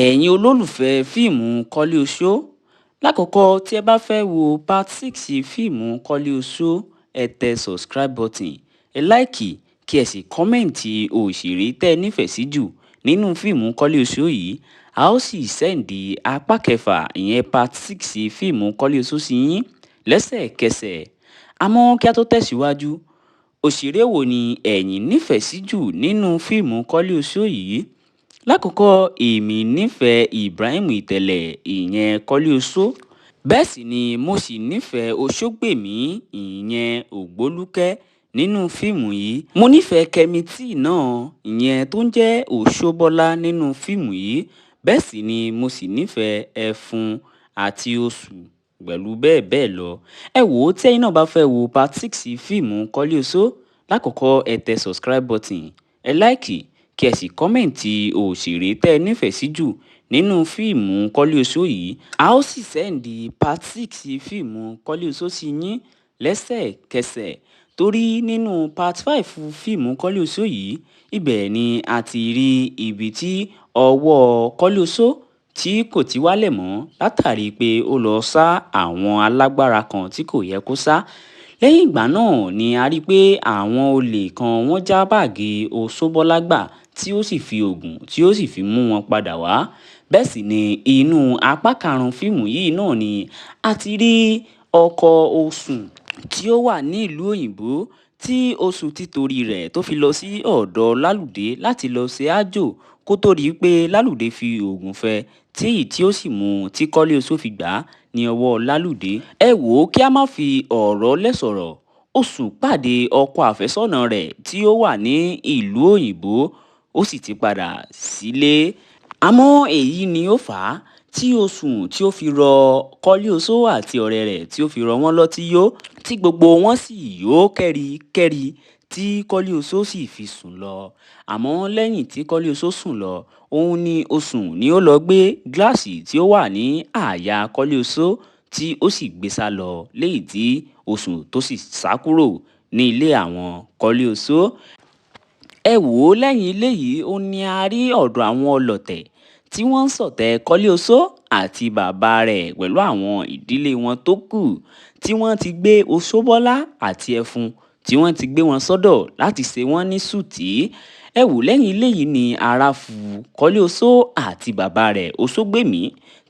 Ẹ̀yin olólùfẹ́ fíìmù Kọ́lé Oṣó, lákọ̀ọ́kọ́ tí ẹ bá fẹ́ wo part 6 fíìmù Kọ́lé Oṣó, ẹ tẹ subscribe button, ẹ láìkì kí ẹ sì kọ́mẹ̀ǹtì òṣèré tẹ́ ẹ nífẹ̀ẹ́ sí jù nínú fíìmù Kọ́lé Oṣó yìí. A ó sì sẹ́ǹdì apá kẹfà ìyẹn part 6 fíìmù Kọ́lé Oṣó sí yín lẹ́sẹ̀kẹsẹ̀. Àmọ́ kí a tó tẹ̀síwájú, òṣèré wo ni ẹ̀yin nífẹ̀ẹ́ sí jù nínú fíìmù Kọ́lé Oṣó yìí? Lákọ̀ọ́kọ́ èmi nífẹ̀ẹ́ Ibrahim Ìtẹ̀lẹ̀ ìyẹn Kọ́lé Oṣó, bẹ́ẹ̀ sì ni mo sì nífẹ̀ẹ́ Oṣógbèmí ìyẹn Ògbólúkẹ́ nínú fíìmù yìí. Mo nífẹ̀ẹ́ Kẹ́mi T náà ìyẹn tó ń jẹ́ Òṣóbọ́lá nínú fíìmù yìí, bẹ́ẹ̀ sì ni mo sì nífẹ̀ẹ́ Ẹfun àti Oṣù pẹ̀lú bẹ́ẹ̀ bẹ́ẹ̀ lọ. Ẹ wò ó, tí ẹ̀yin náà bá fẹ́ wo part 6 fíìmù Kọ́lé Oṣó, lákọ̀ọ́kọ́ ẹ tẹ subscribe button, ẹ láìkì kí ẹ sì kọ́mẹ̀ǹtì òṣèré tẹ́ ẹ nífẹ̀ẹ́ sí jù nínú fíìmù Kọ́lé Oṣó yìí. A ó sì sẹ́ǹdì part 6 fíìmù Kọ́lé Oṣó sí yín lẹ́sẹ̀kẹsẹ̀, torí nínú part 5 fíìmù Kọ́lé Oṣó yìí, ibẹ̀ ni a ti rí ibi tí ọwọ́ Kọ́lé Oṣó tí kò ti wálẹ̀ mọ́ látàrí pé ó lọ sá àwọn alágbára kan tí kò yẹ kó sá. Lẹ́yìn ìgbà náà ni a rí pé àwọn olè kan wọ́n já báàgì Oṣóbọ́lá gbà tí ó sì fi oògùn tí ó sì fi mú wọn padà wá. Bẹ́ẹ̀ sì ni inú apá karùn-ún fíìmù yìí náà ni a ti rí ọkọ Oṣù tí ó wà ní ìlú òyìnbó, tí Oṣù ti torí rẹ̀ tó fi lọ sí ọ̀dọ̀ Lálùdé láti lọ ṣe àjò kó tó rí pé Lálùdé fi oògùn fẹ́ tí ó sì mú tí Kọ́lé Oṣó fi gbà ní ọwọ́ Lálùdé. Ẹ wò ó, kí a má fi ọ̀rọ̀ lẹ̀ sọ̀rọ̀, Oṣù pàdé ọkọ àfẹ́sọ́nà rẹ̀ tí ó wà ní ìlú òyìnbó, ó sì ti padà sílé. Àmọ́ èyí ni ó fà á tí Oṣù tí ó fi rọ Kọ́lé Oṣó àti ọ̀rẹ́ rẹ̀ tí ó fi rọ wọ́n lọ́tí yó, tí gbogbo wọn sì yó kẹ́rikẹ́ri tí Kọ́lé Oṣó sì fi sùn lọ. Àmọ́ lẹ́yìn tí Kọ́lé Oṣó sùn lọ, òun ni Oṣù ni ó lọ gbé gíláàsì tí ó wà ní àyà Kọ́lé Oṣó tí ó sì gbé sá lọ, léyìí tí Oṣù tó sì sá kúrò ní ilé àwọn Kọ́lé Oṣó. Ẹ wò ó, lẹ́yìn eléyìí ó ní a rí ọ̀dọ̀ àwọn ọlọ̀tẹ̀ tí wọ́n ń ṣọ̀tẹ̀ Kọ́lé Oṣó àti bàbá rẹ̀ pẹ̀lú àwọn ìdílé wọn tó kù, tí wọ́n ti gbé Oṣóbọ́lá àti Ẹfun tí wọ́n ti gbé wọn sọ́dọ̀ láti ṣe wọ́n ní sùtì. Ẹ wò, lẹ́yìn eléyìí ni ara fu Kọ́lé Oṣó àti bàbá rẹ̀ Oṣógbèmí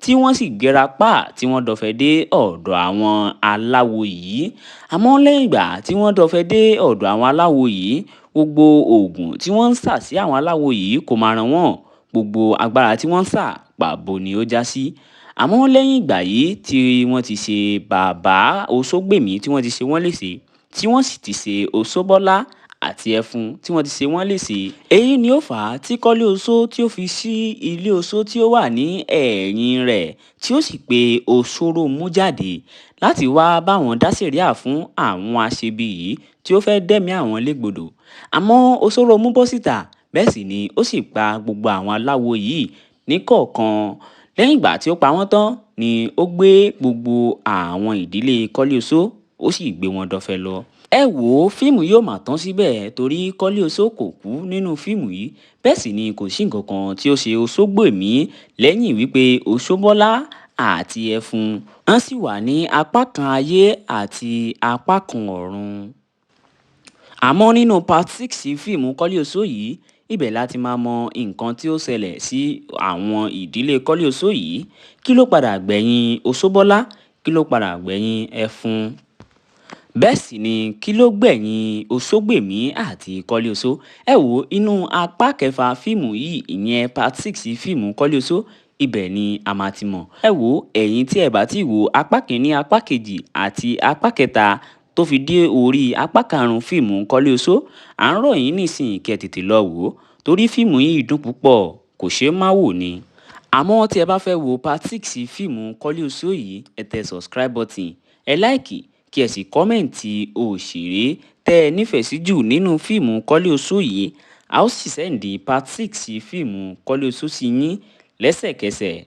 tí wọ́n sì gbéra pa tí wọ́n dọ̀fẹ́ dé ọ̀dọ̀ àwọn aláwo yìí. Àmọ́ lẹ́yìn ìgbà tí wọ́n dọ̀fẹ́ dé ọ̀dọ̀ àwọn aláwo yìí, gbogbo oògùn tí wọ́n ń sà sí àwọn aláwo yìí kò máa ràn wọ́n, gbogbo agbára tí wọ́n ń sà pàbó ni ó já sí. Àmọ́ lẹ́yìn ìgbà yìí tí wọ́n ti ṣe bàbá Oṣógbèmí tí wọ́n ti ṣe wọ́n léṣe, tí wọ́n sì ti ṣe Oṣóbọ́lá àti Ẹfun tí wọ́n ti ṣe wọ́n léṣe. Èyí ni ó fà á tí Kọ́lé Oṣó tí ó fi ṣí ilé Oṣó tí ó wà ní ẹ̀yìn rẹ̀, tí ó sì pe Oṣórómú jáde láti wá bá wọn dá sẹ̀ríà fún àwọn aṣebi yìí tí ó fẹ́ dẹ́mi àwọn légbodò. Àmọ́ Oṣórómú bọ́ síta, bẹ́ẹ̀ sì ni ó sì pa gbogbo àwọn aláwo yìí níkọ̀ọ̀kan. Lẹ́yìn ìgbà tí ó pa wọ́n tán ni ó gbé gbogbo àwọn ìdílé Kọ́lé Oṣó, ó sì gbé wọn dọ̀fẹ́ lọ. Ẹ wò ó, fíìmù yóò mà tán síbẹ̀, torí Kọ́lé Oṣó kò kú nínú fíìmù yìí, bẹ́ẹ̀ sì ni kò sí nǹkan kan tí ó ṣe Oṣógbèmí lẹ́yìn wípé Oṣóbọ́lá àti Ẹfun wọ́n sì wà ní apá kan ayé àti apá kan ọ̀run. Àmọ́ nínú part 6 fíìmù Kọ́lé Oṣó yìí, ibẹ̀ láti máa mọ nǹkan tí ó ṣẹlẹ̀ sí àwọn ìdílé Kọ́lé Oṣó yìí. Kí ló padà gbẹ̀yìn Oṣóbọ́lá? Kí ló padà gbẹ̀yìn Ẹfun? Bẹ́ẹ̀ sì ni kí ló gbẹ̀yìn Oṣógbèmí àti Kọ́lé Oṣó? Ẹ wò ó, inú apá kẹfà fíìmù yìí ìyẹn part 6 fíìmù Kọ́lé Oṣó, ibẹ̀ ni a máa ti mọ̀. Ẹ wò ó, ẹ̀yin tí ẹ bá ti wo apá kìíní, apá kejì àti apá kẹta tó fi dé orí apá karùn-ún fíìmù Kọ́lé Oṣó, à ń rọ̀ yín nísìnyí kẹ́ tètè lọ wò ó, torí fíìmù yìí dùn púpọ̀, kò ṣeé má wò ni. Àmọ́ tí ẹ bá fẹ́ wo part 6 fíìmù Kọ́lé Oṣó yìí, ẹ tẹ subscribe button, ẹ láìkì kí ẹ sì kọ́mẹ̀ǹtì òṣèré tẹ́ ẹ nífẹ̀ẹ́ sí jù nínú fíìmù Kọ́lé Oṣó yìí. A ó sì sẹ́ǹdì part 6 fíìmù Kọ́lé Oṣó sí yín lẹ́sẹ̀kẹsẹ̀.